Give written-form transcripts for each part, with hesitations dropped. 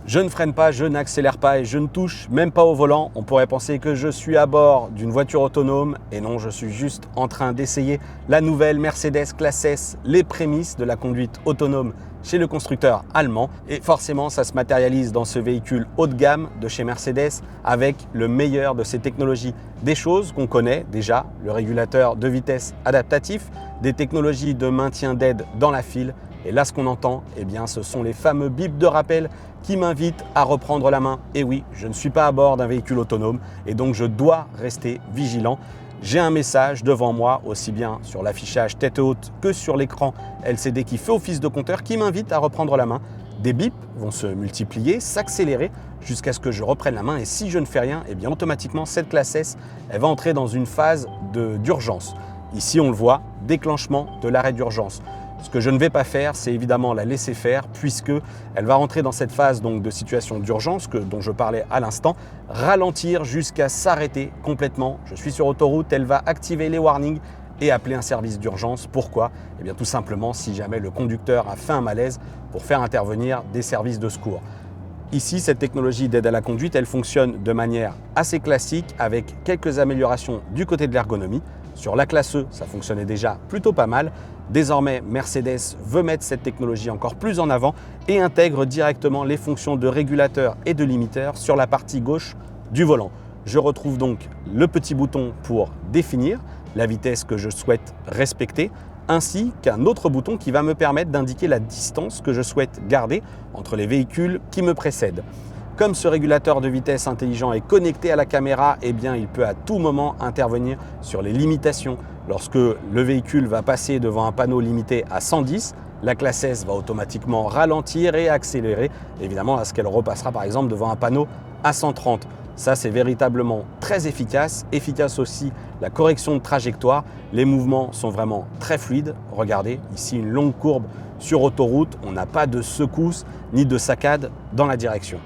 Je ne freine pas, je n'accélère pas et je ne touche même pas au volant. On pourrait penser que je suis à bord d'une voiture autonome et non, je suis juste en train d'essayer la nouvelle Mercedes Classe S, les prémices de la conduite autonome chez le constructeur allemand. Et forcément, ça se matérialise dans ce véhicule haut de gamme de chez Mercedes avec le meilleur de ces technologies. Des choses qu'on connaît déjà, le régulateur de vitesse adaptatif, des technologies de maintien d'aide dans la file. Et là, ce qu'on entend, eh bien, ce sont les fameux bips de rappel qui m'invitent à reprendre la main. Et oui, je ne suis pas à bord d'un véhicule autonome et donc je dois rester vigilant. J'ai un message devant moi, aussi bien sur l'affichage tête haute que sur l'écran LCD qui fait office de compteur, qui m'invite à reprendre la main. Des bips vont se multiplier, s'accélérer jusqu'à ce que je reprenne la main. Et si je ne fais rien, eh bien, automatiquement, cette classe S, elle va entrer dans une phase d'urgence. Ici, on le voit, déclenchement de l'arrêt d'urgence. Ce que je ne vais pas faire, c'est évidemment la laisser faire puisqu'elle va rentrer dans cette phase donc, de situation d'urgence dont je parlais à l'instant, ralentir jusqu'à s'arrêter complètement. Je suis sur autoroute, elle va activer les warnings et appeler un service d'urgence. Pourquoi? Eh bien tout simplement si jamais le conducteur a fait un malaise pour faire intervenir des services de secours. Ici, cette technologie d'aide à la conduite, elle fonctionne de manière assez classique avec quelques améliorations du côté de l'ergonomie. Sur la classe E, ça fonctionnait déjà plutôt pas mal. Désormais, Mercedes veut mettre cette technologie encore plus en avant et intègre directement les fonctions de régulateur et de limiteur sur la partie gauche du volant. Je retrouve donc le petit bouton pour définir la vitesse que je souhaite respecter, ainsi qu'un autre bouton qui va me permettre d'indiquer la distance que je souhaite garder entre les véhicules qui me précèdent. Comme ce régulateur de vitesse intelligent est connecté à la caméra, eh bien, il peut à tout moment intervenir sur les limitations. Lorsque le véhicule va passer devant un panneau limité à 110, la classe S va automatiquement ralentir et accélérer, évidemment, à ce qu'elle repassera par exemple devant un panneau à 130. Ça, c'est véritablement très efficace. Efficace aussi la correction de trajectoire. Les mouvements sont vraiment très fluides. Regardez, ici une longue courbe sur autoroute. On n'a pas de secousse ni de saccade dans la direction.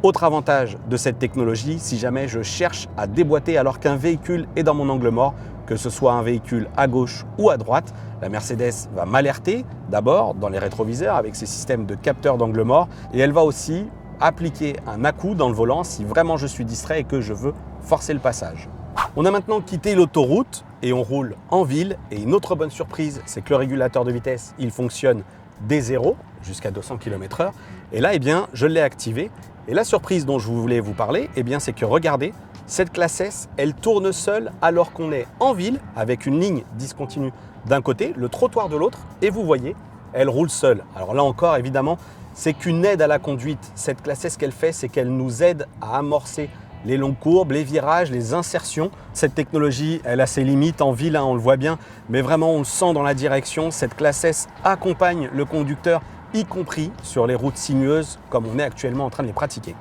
Autre avantage de cette technologie, si jamais je cherche à déboîter alors qu'un véhicule est dans mon angle mort, que ce soit un véhicule à gauche ou à droite, la Mercedes va m'alerter d'abord dans les rétroviseurs avec ses systèmes de capteurs d'angle mort et elle va aussi appliquer un à-coup dans le volant si vraiment je suis distrait et que je veux forcer le passage. On a maintenant quitté l'autoroute et on roule en ville. Et une autre bonne surprise, c'est que le régulateur de vitesse, il fonctionne dès 0 jusqu'à 200 km/h. Et là, eh bien, je l'ai activé. Et la surprise dont je voulais vous parler, eh bien, c'est que regardez, cette classe S, elle tourne seule alors qu'on est en ville avec une ligne discontinue d'un côté, le trottoir de l'autre, et vous voyez, elle roule seule. Alors là encore, évidemment, c'est qu'une aide à la conduite. Cette classe S, ce qu'elle fait, c'est qu'elle nous aide à amorcer les longues courbes, les virages, les insertions. Cette technologie, elle a ses limites en ville, hein, on le voit bien, mais vraiment on le sent dans la direction. Cette classe S accompagne le conducteur, y compris sur les routes sinueuses comme on est actuellement en train de les pratiquer.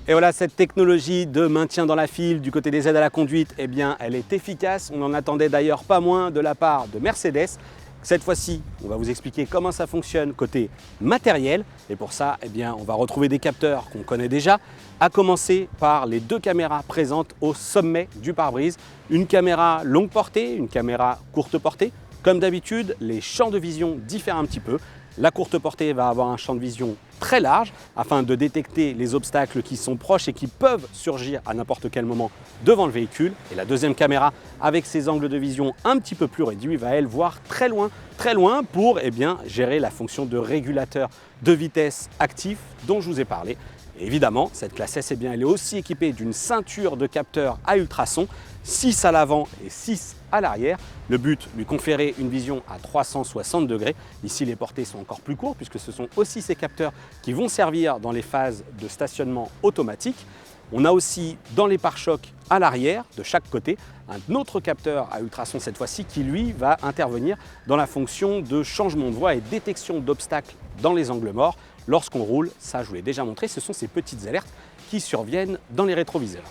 Et voilà, cette technologie de maintien dans la file du côté des aides à la conduite, eh bien, elle est efficace. On en attendait d'ailleurs pas moins de la part de Mercedes. Cette fois-ci, on va vous expliquer comment ça fonctionne côté matériel. Et pour ça, eh bien, on va retrouver des capteurs qu'on connaît déjà, à commencer par les deux caméras présentes au sommet du pare-brise. Une caméra longue portée, une caméra courte portée. Comme d'habitude, les champs de vision diffèrent un petit peu. La courte portée va avoir un champ de vision très large afin de détecter les obstacles qui sont proches et qui peuvent surgir à n'importe quel moment devant le véhicule. Et la deuxième caméra, avec ses angles de vision un petit peu plus réduits, va elle voir très loin pour gérer la fonction de régulateur de vitesse actif dont je vous ai parlé. Et évidemment, cette classe S, elle est aussi équipée d'une ceinture de capteurs à ultrasons, 6 à l'avant et 6 à l'arrière. Le but, lui conférer une vision à 360 degrés. Ici, les portées sont encore plus courtes puisque ce sont aussi ces capteurs qui vont servir dans les phases de stationnement automatique. On a aussi dans les pare-chocs à l'arrière, de chaque côté, un autre capteur à ultrasons cette fois-ci qui, lui, va intervenir dans la fonction de changement de voie et détection d'obstacles dans les angles morts. Lorsqu'on roule, ça je vous l'ai déjà montré, ce sont ces petites alertes qui surviennent dans les rétroviseurs.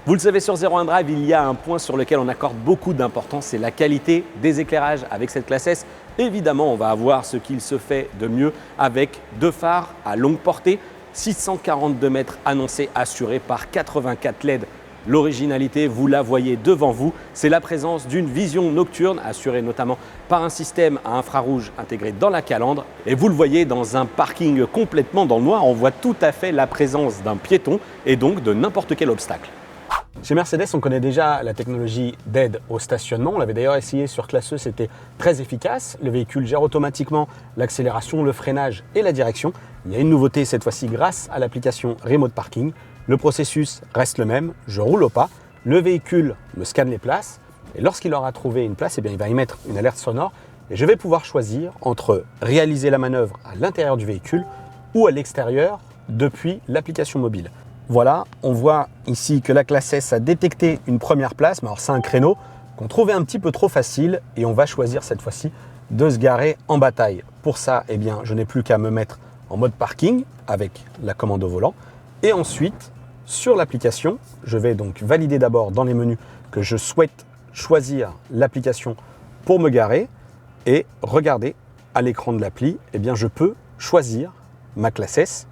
Vous le savez, sur 01 Drive, il y a un point sur lequel on accorde beaucoup d'importance, c'est la qualité des éclairages avec cette classe S. Évidemment, on va avoir ce qu'il se fait de mieux avec deux phares à longue portée, 642 mètres annoncés, assurés par 84 LED L'originalité, vous la voyez devant vous, c'est la présence d'une vision nocturne assurée notamment par un système à infrarouge intégré dans la calandre. Et vous le voyez, dans un parking complètement dans le noir, on voit tout à fait la présence d'un piéton et donc de n'importe quel obstacle. Chez Mercedes, on connaît déjà la technologie d'aide au stationnement. On l'avait d'ailleurs essayé sur Classe E, c'était très efficace. Le véhicule gère automatiquement l'accélération, le freinage et la direction. Il y a une nouveauté cette fois-ci grâce à l'application Remote Parking. Le processus reste le même, je roule au pas, le véhicule me scanne les places et lorsqu'il aura trouvé une place, il va émettre une alerte sonore et je vais pouvoir choisir entre réaliser la manœuvre à l'intérieur du véhicule ou à l'extérieur depuis l'application mobile. Voilà, on voit ici que la Classe S a détecté une première place, mais alors c'est un créneau qu'on trouvait un petit peu trop facile et on va choisir cette fois-ci de se garer en bataille. Pour ça, eh bien, je n'ai plus qu'à me mettre en mode parking avec la commande au volant et ensuite, sur l'application, je vais donc valider d'abord dans les menus que je souhaite choisir l'application pour me garer et regardez à l'écran de l'appli, eh bien, je peux choisir ma Classe S.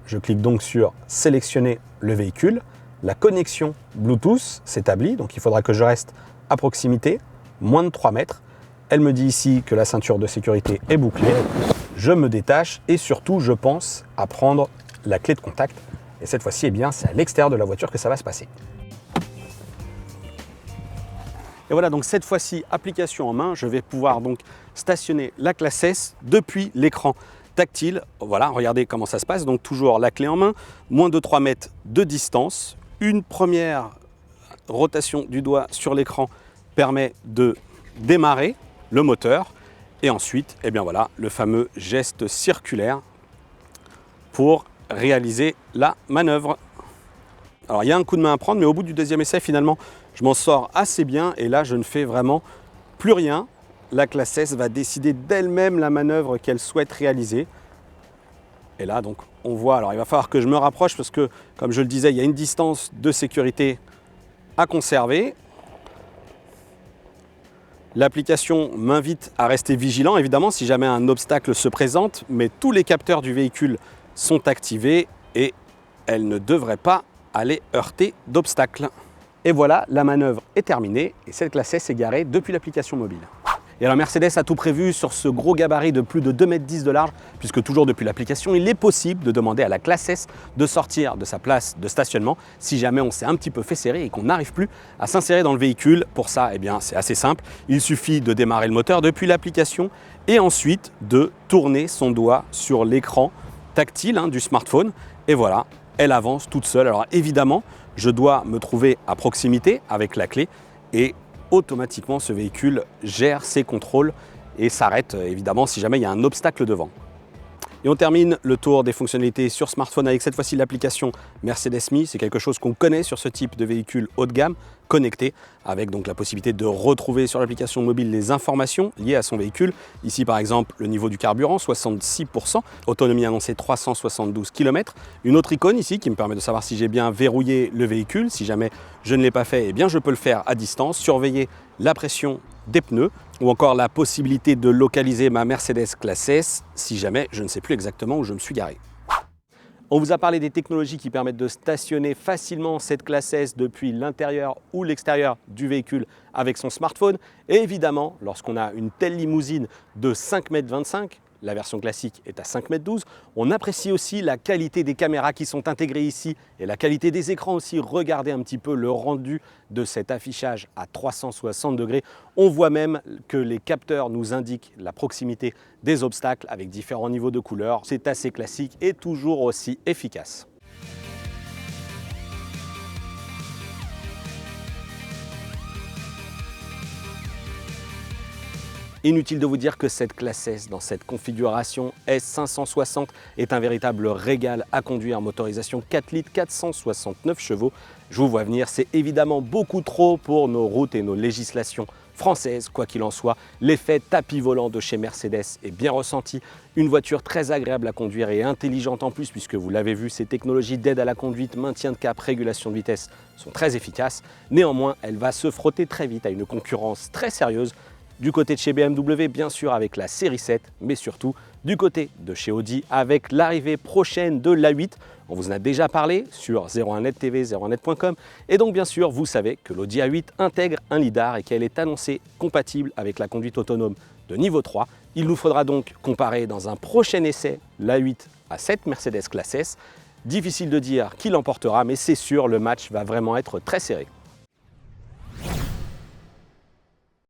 Je clique donc sur sélectionner le véhicule. La connexion Bluetooth s'établit, donc il faudra que je reste à proximité, moins de 3 mètres. Elle me dit ici que la ceinture de sécurité est bouclée. Je me détache et surtout, je pense à prendre la clé de contact. Et cette fois-ci, eh bien, c'est à l'extérieur de la voiture que ça va se passer. Et voilà, donc cette fois-ci, application en main, je vais pouvoir donc stationner la Classe S depuis l'écran tactile. Voilà, regardez comment ça se passe. Donc toujours la clé en main, moins de 3 mètres de distance. Une première rotation du doigt sur l'écran permet de démarrer le moteur. Et ensuite, eh bien voilà, le fameux geste circulaire pour réaliser la manœuvre. Alors il y a un coup de main à prendre, mais au bout du deuxième essai, finalement, je m'en sors assez bien et là, je ne fais vraiment plus rien. La Classe S va décider d'elle-même la manœuvre qu'elle souhaite réaliser. Et là, donc, on voit, alors il va falloir que je me rapproche parce que, comme je le disais, il y a une distance de sécurité à conserver. L'application m'invite à rester vigilant, évidemment, si jamais un obstacle se présente, mais tous les capteurs du véhicule sont activés et elle ne devrait pas aller heurter d'obstacles. Et voilà, la manœuvre est terminée et cette Classe S est garée depuis l'application mobile. Et alors Mercedes a tout prévu sur ce gros gabarit de plus de 2,10 m de large, puisque toujours depuis l'application, il est possible de demander à la Classe S de sortir de sa place de stationnement si jamais on s'est un petit peu fait serrer et qu'on n'arrive plus à s'insérer dans le véhicule. Pour ça, eh bien, c'est assez simple. Il suffit de démarrer le moteur depuis l'application et ensuite de tourner son doigt sur l'écran tactile du smartphone. Et voilà, elle avance toute seule. Alors évidemment, je dois me trouver à proximité avec la clé et automatiquement ce véhicule gère ses contrôles et s'arrête évidemment si jamais il y a un obstacle devant. Et on termine le tour des fonctionnalités sur smartphone avec cette fois-ci l'application Mercedes Me. C'est quelque chose qu'on connaît sur ce type de véhicule haut de gamme connecté, avec donc la possibilité de retrouver sur l'application mobile les informations liées à son véhicule. Ici par exemple le niveau du carburant, 66%, autonomie annoncée 372 km. Une autre icône ici qui me permet de savoir si j'ai bien verrouillé le véhicule. Si jamais je ne l'ai pas fait, eh bien je peux le faire à distance, surveiller la pression des pneus ou encore la possibilité de localiser ma Mercedes Classe S si jamais je ne sais plus exactement où je me suis garé. On vous a parlé des technologies qui permettent de stationner facilement cette Classe S depuis l'intérieur ou l'extérieur du véhicule avec son smartphone. Et évidemment, lorsqu'on a une telle limousine de 5,25 m, la version classique est à 5,12 m, on apprécie aussi la qualité des caméras qui sont intégrées ici et la qualité des écrans aussi. Regardez un petit peu le rendu de cet affichage à 360 degrés. On voit même que les capteurs nous indiquent la proximité des obstacles avec différents niveaux de couleurs. C'est assez classique et toujours aussi efficace. Inutile de vous dire que cette Classe S, dans cette configuration S560, est un véritable régal à conduire. Motorisation 4 litres, 469 chevaux. Je vous vois venir, c'est évidemment beaucoup trop pour nos routes et nos législations françaises. Quoi qu'il en soit, l'effet tapis volant de chez Mercedes est bien ressenti. Une voiture très agréable à conduire et intelligente en plus, puisque vous l'avez vu, ces technologies d'aide à la conduite, maintien de cap, régulation de vitesse sont très efficaces. Néanmoins, elle va se frotter très vite à une concurrence très sérieuse Du côté de chez BMW, bien sûr, avec la série 7, mais surtout du côté de chez Audi avec l'arrivée prochaine de l'A8. On vous en a déjà parlé sur 01net TV, 01net.com. Et donc, bien sûr, vous savez que l'Audi A8 intègre un lidar et qu'elle est annoncée compatible avec la conduite autonome de niveau 3. Il nous faudra donc comparer dans un prochain essai l'A8 à cette Mercedes classe S. Difficile de dire qui l'emportera, mais c'est sûr, le match va vraiment être très serré.